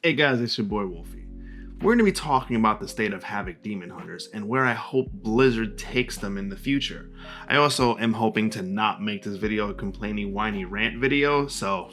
Hey guys, it's your boy Wolfie. We're going to be talking about the state of Havoc Demon Hunters and where I hope Blizzard takes them in the future. I also am hoping to not make this video a complaining whiny rant video, so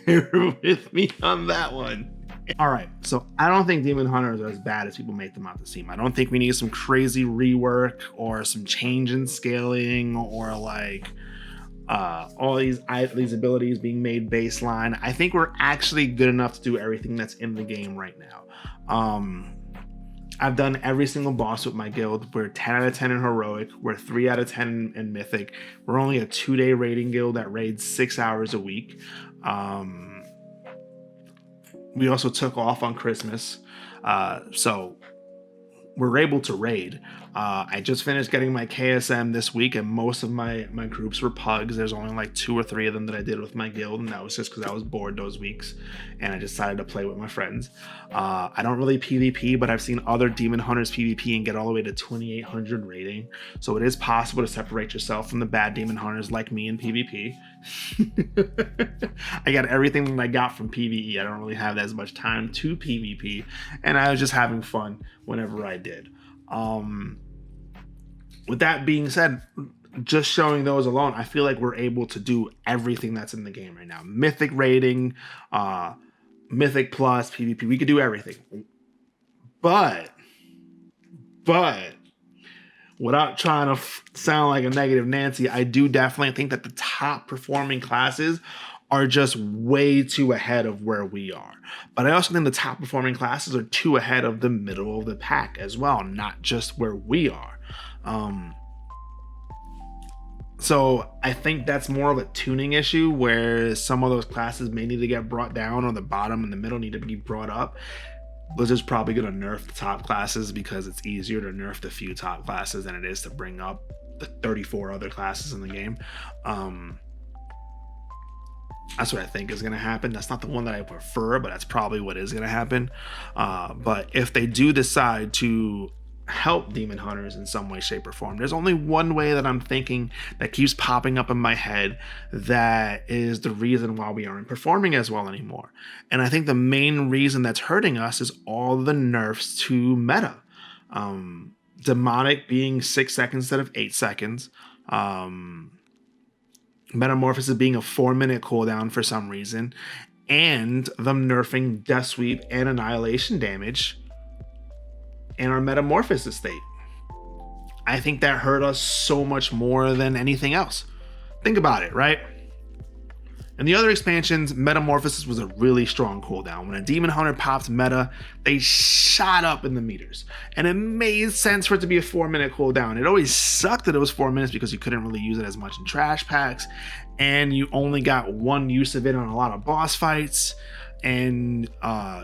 bear with me on that one. Alright, so I don't think Demon Hunters are as bad as people make them out to seem. I don't think we need some crazy rework or some change in scaling or like all these abilities being made baseline. I think we're actually good enough to do everything that's in the game right now. I've done every single boss with my guild. We're 10 out of 10 in heroic. We're 3 out of 10 in mythic. We're only a 2-day raiding guild that raids 6 hours a week. We also took off on Christmas, so we're able to raid. I just finished getting my KSM this week, and most of my groups were pugs. There's only like 2 or 3 of them that I did with my guild, and that was just because I was bored those weeks and I decided to play with my friends. I don't really PvP, but I've seen other Demon Hunters PvP and get all the way to 2800 rating, so it is possible to separate yourself from the bad Demon Hunters like me in PvP. I got everything that I got from PvE. I don't really have as much time to PvP, and I was just having fun whenever I did. With that being said, just showing those alone, I feel like we're able to do everything that's in the game right now. Mythic rating, Mythic plus, PvP, we could do everything. But without trying to sound like a negative Nancy, I do definitely think that the top performing classes are just way too ahead of where we are. But I also think the top performing classes are too ahead of the middle of the pack as well, not just where we are. So I think that's more of a tuning issue, where some of those classes may need to get brought down, or the bottom and the middle need to be brought up. Blizzard's probably going to nerf the top classes because it's easier to nerf the few top classes than it is to bring up the 34 other classes in the game. That's what I think is going to happen. That's not the one that I prefer, but that's probably what is going to happen. But if they do decide to help Demon Hunters in some way, shape, or form, there's only one way that I'm thinking that keeps popping up in my head that is the reason why we aren't performing as well anymore. And I think the main reason that's hurting us is all the nerfs to meta. Demonic being 6 seconds instead of 8 seconds. Metamorphosis being a 4-minute cooldown for some reason, and them nerfing Death Sweep and Annihilation damage in our Metamorphosis state. I think that hurt us so much more than anything else. Think about it, right? In the other expansions, Metamorphosis was a really strong cooldown. When a Demon Hunter popped meta, they shot up in the meters. And it made sense for it to be a 4-minute cooldown. It always sucked that it was 4 minutes because you couldn't really use it as much in trash packs, and you only got one use of it on a lot of boss fights, and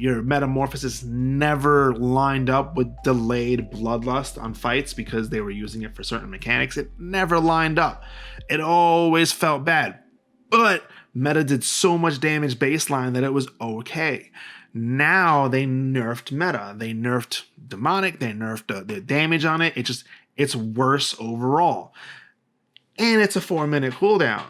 your Metamorphosis never lined up with delayed Bloodlust on fights because they were using it for certain mechanics. It never lined up. It always felt bad. But meta did so much damage baseline that it was okay. Now they nerfed meta. They nerfed demonic. They nerfed the damage on it. It's worse overall. And it's a 4-minute cooldown.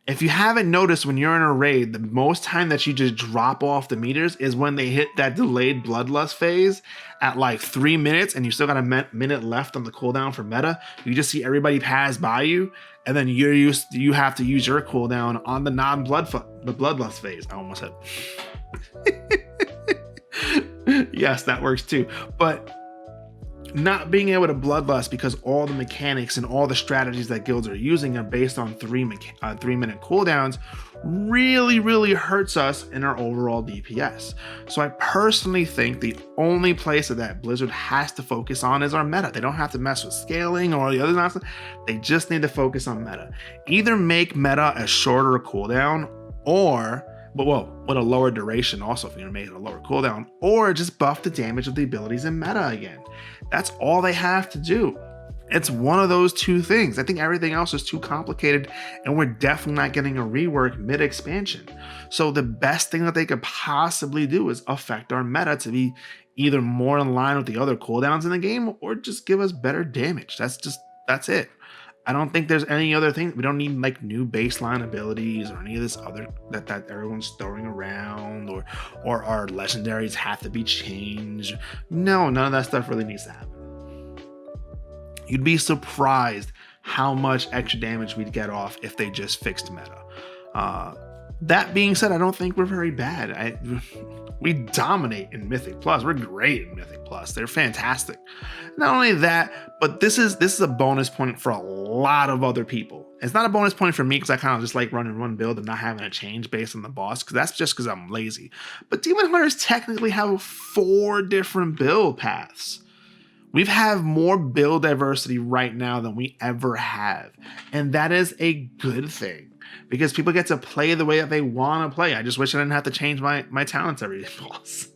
If you haven't noticed, when you're in a raid, the most time that you just drop off the meters is when they hit that delayed Bloodlust phase at like 3 minutes, and you still got a minute left on the cooldown for meta. You just see everybody pass by you, and then you have to use your cooldown on the Bloodlust phase. I almost said. Yes, that works too. But not being able to Bloodlust because all the mechanics and all the strategies that guilds are using are based on 3-minute cooldowns really hurts us in our overall DPS. So I personally think the only place that Blizzard has to focus on is our meta. They don't have to mess with scaling or the other nonsense. They just need to focus on meta. Either make meta a shorter cooldown, with a lower duration also if you're gonna make it a lower cooldown, or just buff the damage of the abilities in meta again. That's all they have to do. It's one of those two things. I think everything else is too complicated, and we're definitely not getting a rework mid-expansion. So the best thing that they could possibly do is affect our meta to be either more in line with the other cooldowns in the game, or just give us better damage. That's it. I don't think there's any other thing. We don't need like new baseline abilities or any of this other that everyone's throwing around, or our legendaries have to be changed. No, none of that stuff really needs to happen. You'd be surprised how much extra damage we'd get off if they just fixed meta. That being said, I don't think we're very bad. We dominate in Mythic Plus. We're great in Mythic Plus. They're fantastic. Not only that, but this is a bonus point for a lot of other people. It's not a bonus point for me because I kind of just like running one build and not having a change based on the boss, because that's just because I'm lazy. But Demon Hunters technically have 4 different build paths. We've have more build diversity right now than we ever have. And that is a good thing, because people get to play the way that they want to play. I just wish I didn't have to change my talents every boss.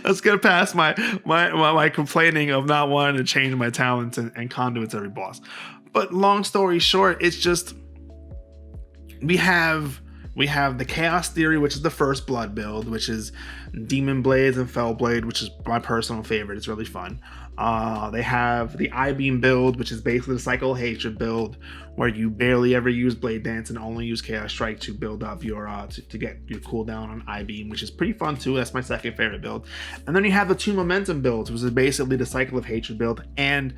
Let's get past my complaining of not wanting to change my talents and conduits every boss. But long story short, it's just we have the Chaos Theory, which is the first blood build, which is Demon Blades and Fell Blade, which is my personal favorite. It's really fun. They have the I-Beam build, which is basically the Cycle of Hatred build, where you barely ever use Blade Dance and only use Chaos Strike to build up your to get your cooldown on I-Beam, which is pretty fun too. That's my second favorite build. And then you have the 2 Momentum builds, which is basically the Cycle of Hatred build and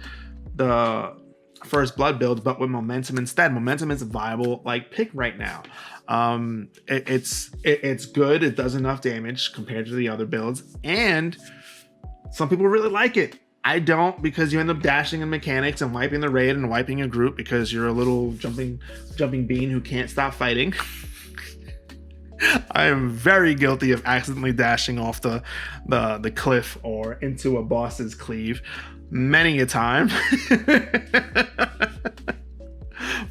the First Blood build, but with Momentum instead. Momentum is a viable like pick right now. It's good. It does enough damage compared to the other builds, and some people really like it. I don't, because you end up dashing in mechanics and wiping the raid and wiping a group because you're a little jumping bean who can't stop fighting. I am very guilty of accidentally dashing off the cliff or into a boss's cleave many a time.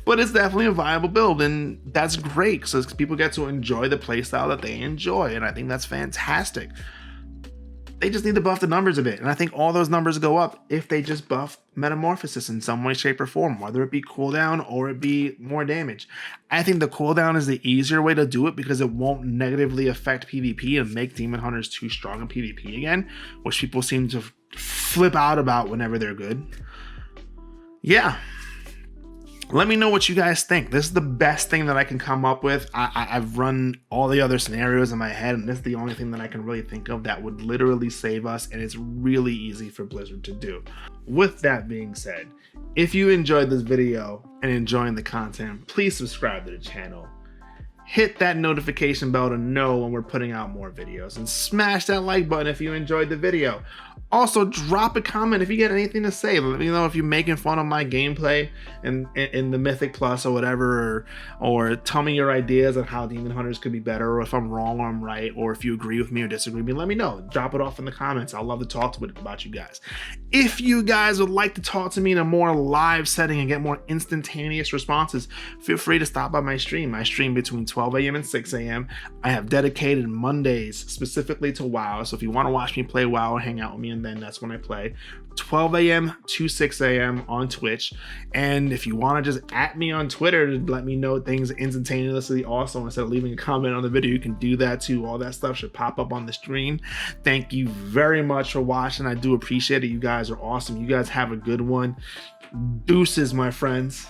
But it's definitely a viable build, and that's great because people get to enjoy the playstyle that they enjoy, and I think that's fantastic. They just need to buff the numbers a bit, and I think all those numbers go up if they just buff Metamorphosis in some way, shape, or form, whether it be cooldown or it be more damage. I think the cooldown is the easier way to do it because it won't negatively affect PvP and make Demon Hunters too strong in PvP again, which people seem to flip out about whenever they're good. Yeah. Let me know what you guys think. This is the best thing that I can come up with. I've run all the other scenarios in my head, and this is the only thing that I can really think of that would literally save us, and it's really easy for Blizzard to do. With that being said, if you enjoyed this video and enjoying the content, please subscribe to the channel. Hit that notification bell to know when we're putting out more videos, and smash that like button if you enjoyed the video. Also, drop a comment if you get anything to say. Let me know if you're making fun of my gameplay in the Mythic Plus or whatever, or tell me your ideas on how Demon Hunters could be better, or if I'm wrong or I'm right, or if you agree with me or disagree with me. Let me know. Drop it off in the comments. I'd love to talk about you guys. If you guys would like to talk to me in a more live setting and get more instantaneous responses, feel free to stop by my stream. I stream between 12 a.m. and 6 a.m. I have dedicated Mondays specifically to WoW, so if you want to watch me play WoW or hang out with me, and then that's when I play, 12 a.m. to 6 a.m. on Twitch. And if you want to just at me on Twitter to let me know things instantaneously also, instead of leaving a comment on the video, you can do that too. All that stuff should pop up on the screen. Thank you very much for watching. I do appreciate it. You guys are awesome. You guys have a good one. Deuces, my friends.